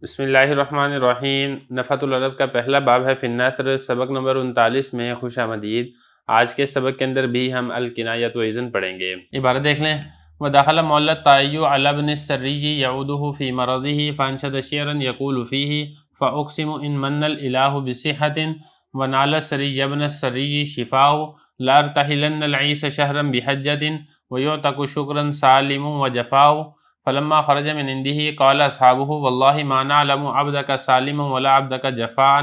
بسم اللہ الرحمن الرحیم۔ نفحۃ العرب کا پہلا باب ہے فی النثر، سبق نمبر 39 میں خوش آمدید۔ آج کے سبق کے اندر بھی ہم الکنایۃ و اذن پڑھیں گے۔ عبارت دیکھ لیں۔ وَدَخَلَ مَوْلَى الطَّائِّ عَلَى ابْنِ السَّرِّجِ يَعُودُهُ فِي مَرَضِهِ فَأَنشَدَ شِعْرًا يَقُولُ فِيهِ فَأُقْسِمُ إِن مَنَّ الْإِلَٰهُ بِصِحَّةٍ وَنَالَ السَّرِّجَّ ابْنَ السَّرِّجِ شِفَاءُ لَا أَرْتَحِلَنَّ الْعِيسَ شَهْرًا بِحَجَّةٍ وَيُعْتَقُ شُكْرًا سَالِمٌ وَجَفَاءُ فلما خرج من عنده قال اصحابه والله ما نعلم عبدك سالما ولا عبدك جفاء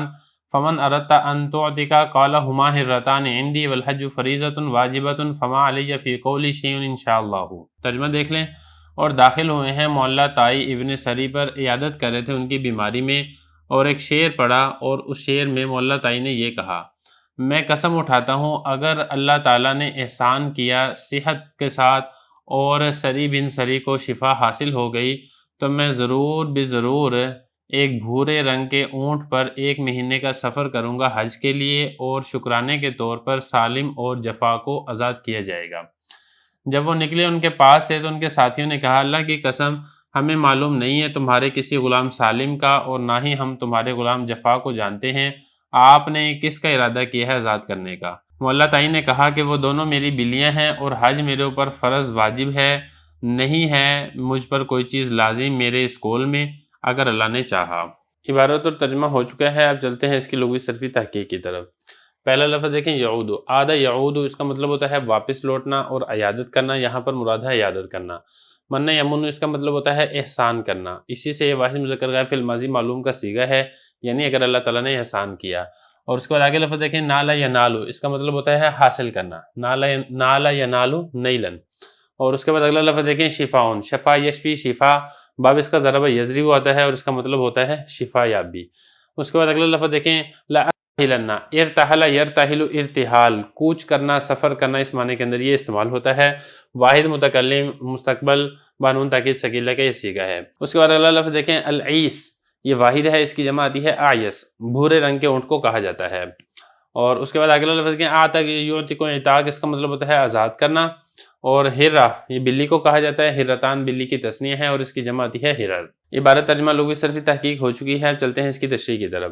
فمن اردت ان تعتق قال هما هرتان عندي والحج فریضة واجبة فما علی في قولی شیء ان شاء اللہ۔ ترجمہ دیکھ لیں۔ اور داخل ہوئے ہیں مولا طائی ابن سری پر، عیادت کر رہے تھے ان کی بیماری میں، اور ایک شعر پڑھا اور اس شعر میں مولا طائی نے یہ کہا: میں قسم اٹھاتا ہوں اگر اللہ تعالیٰ نے احسان کیا صحت کے ساتھ اور سری بن سری کو شفا حاصل ہو گئی تو میں ضرور بضرور ایک بھورے رنگ کے اونٹ پر 1 مہینے کا سفر کروں گا حج کے لیے، اور شکرانے کے طور پر سالم اور جفا کو آزاد کیا جائے گا۔ جب وہ نکلے ان کے پاس سے تو ان کے ساتھیوں نے کہا: اللہ کی قسم ہمیں معلوم نہیں ہے تمہارے کسی غلام سالم کا، اور نہ ہی ہم تمہارے غلام جفا کو جانتے ہیں، آپ نے کس کا ارادہ کیا ہے آزاد کرنے کا؟ مولا طائی نے کہا کہ وہ دونوں میری بلیاں ہیں اور حج میرے اوپر فرض واجب ہے، نہیں ہے مجھ پر کوئی چیز لازم میرے اس قول میں اگر اللہ نے چاہا۔ عبارت اور ترجمہ ہو چکا ہے، اب چلتے ہیں اس کی لغوی صرفی تحقیق کی طرف۔ پہلا لفظ دیکھیں یعود، عاد یعود، اس کا مطلب ہوتا ہے واپس لوٹنا اور عیادت کرنا، یہاں پر مراد ہے عیادت کرنا۔ من یمن، اس کا مطلب ہوتا ہے احسان کرنا، اسی سے یہ واحد مذکر غائب فی الماضی معلوم کا صیغہ ہے، یعنی اگر اللہ تعالیٰ نے احسان کیا۔ اور اس کے بعد آگے لفظ دیکھیں نال ینالو، اس کا مطلب ہوتا ہے حاصل کرنا، نال ینالو نیلن۔ اور اس کے بعد اگلا لفظ دیکھیں شفاؤن، شفا یشفی، شفا باب اس کا ضرب یضرب آتا ہے اور اس کا مطلب ہوتا ہے شفا یابی۔ اس کے بعد اگلا لفظ دیکھیں لأرتحلن، ارتحل یرتحل ارتحال، کوچ کرنا، سفر کرنا، اس معنی کے اندر یہ استعمال ہوتا ہے۔ واحد متکلم مستقبل بانون تاکید ثقیلہ کا یہ صیغہ ہے۔ اس کے بعد اگلا لفظ دیکھیں العیس، یہ واحد ہے، اس کی جمع آتی ہے آیس، بھورے رنگ کے اونٹ کو کہا جاتا ہے۔ اور اس کے بعد اگلا لفظ دیکھیں آتاک یعتق اعتاق، اس کا مطلب ہوتا ہے آزاد کرنا۔ اور ہرہ، یہ بلی کو کہا جاتا ہے، ہرتان بلی کی تثنیہ ہے اور اس کی جمع آتی ہے ہرر۔ عبارت ترجمہ لغوی صرفی تحقیق ہو چکی ہے، چلتے ہیں اس کی تشریح کی طرف۔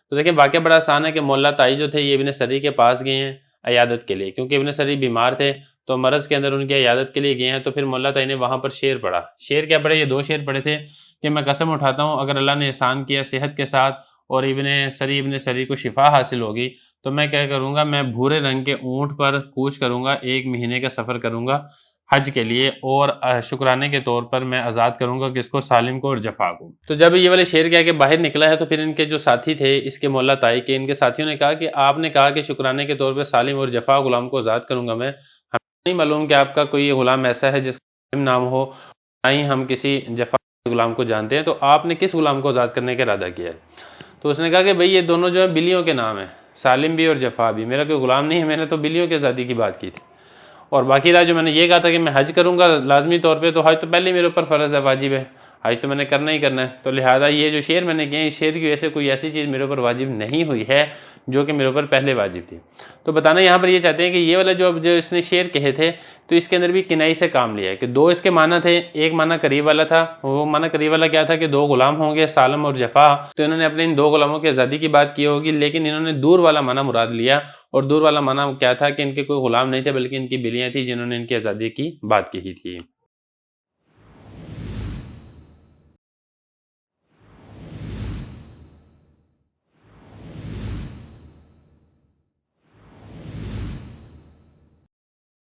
تو دیکھیں واقعہ بڑا آسان ہے کہ مولا طائی جو تھے یہ ابن سری کے پاس گئے ہیں عیادت کے لیے، کیونکہ ابن سری بیمار تھے تو مرض کے اندر ان کی عیادت کے لیے گئے ہیں، تو پھر مولا طائی نے وہاں پر شعر پڑھا۔ شعر کیا پڑھے؟ یہ 2 شعر پڑھے تھے کہ میں قسم اٹھاتا ہوں اگر اللہ نے احسان کیا صحت کے ساتھ اور ابن سری کو شفا حاصل ہوگی تو میں کیا کروں گا، میں بھورے رنگ کے اونٹ پر کوچ کروں گا، 1 مہینے کا سفر کروں گا حج کے لیے، اور شکرانے کے طور پر میں آزاد کروں گا کس کو؟ سالم کو اور جفا کو۔ تو جب یہ والے شعر کیا کہ باہر نکلا ہے تو پھر ان کے جو ساتھی تھے اس کے مولا طائی کے، ان کے ساتھیوں نے کہا کہ آپ نے کہا کہ شکرانے کے طور پہ سالم اور جفا غلام کو آزاد کروں گا میں، ہمیں نہیں معلوم کہ آپ کا کوئی غلام ایسا ہے جس کا نام ہو، نہ ہی ہم کسی جفا غلام کو جانتے ہیں، تو آپ نے کس غلام کو آزاد کرنے کا ارادہ کیا ہے؟ تو اس نے کہا کہ بھئی یہ دونوں جو ہیں بلیوں کے نام ہیں، سالم بھی اور جفا بھی، میرا کوئی غلام نہیں ہے، میں نے تو بلیوں کی آزادی کی بات کی تھی۔ اور باقی رہا جو میں نے یہ کہا تھا کہ میں حج کروں گا لازمی طور پہ، تو حج تو پہلے میرے اوپر فرض ہے، واجب ہے، حج تو میں نے کرنا ہی کرنا ہے، تو لہٰذا یہ جو شعر میں نے کیا، اس شعر کی وجہ سے کوئی ایسی چیز میرے اوپر واجب نہیں ہوئی ہے جو کہ میرے اوپر پہلے واجب تھی۔ تو بتانا یہاں پر یہ چاہتے ہیں کہ یہ والا جو اس نے شعر کہے تھے تو اس کے اندر بھی کنائی سے کام لیا ہے کہ 2 اس کے معنی تھے، ایک معنی قریب والا تھا، وہ معنی قریب والا کیا تھا کہ 2 غلام ہوں گے سالم اور جفا، تو انہوں نے اپنے ان 2 غلاموں کی آزادی کی بات کی ہوگی، لیکن انہوں نے دور والا معنی مراد لیا، اور دور والا معنی کیا تھا کہ ان کے کوئی غلام نہیں تھے بلکہ ان کی بلیاں تھیں جنہوں نے ان کی آزادی کی بات کی تھی۔